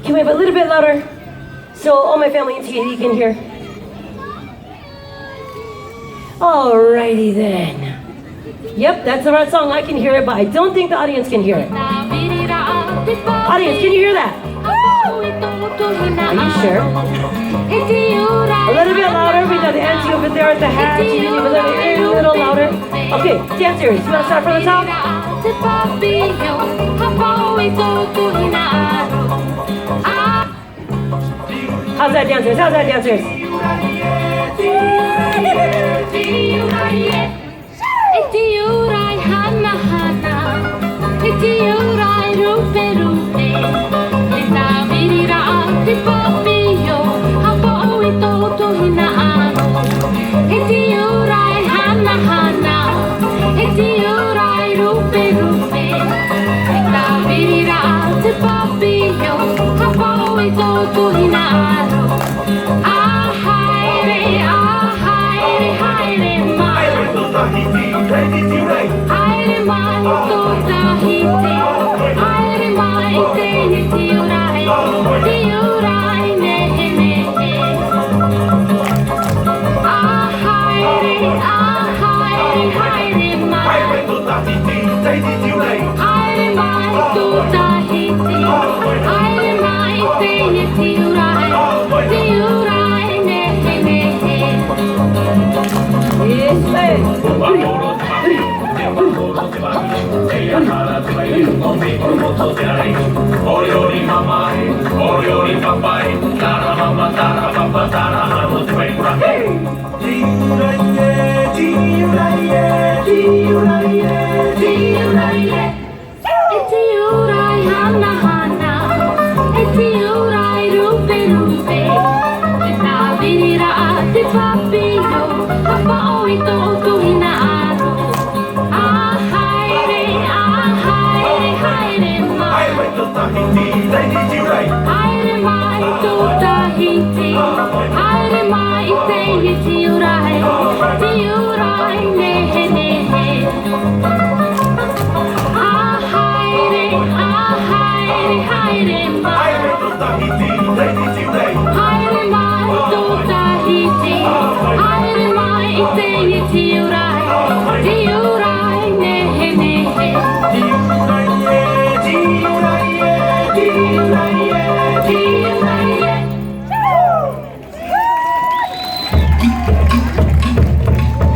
Can we have a little bit louder so all my family in TAD can hear? Alrighty then. Yep, that's the right song. I can hear it, but I don't think the audience can hear it. Audience, can you hear that? Are you sure? A little bit louder. We got the auntie over there at the hat. She can even a little louder. Okay, dancers, you want to start from the top? How's that, dancers? How's that, dancers?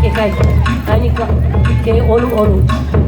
Okay, guys, I need to. Okay, all.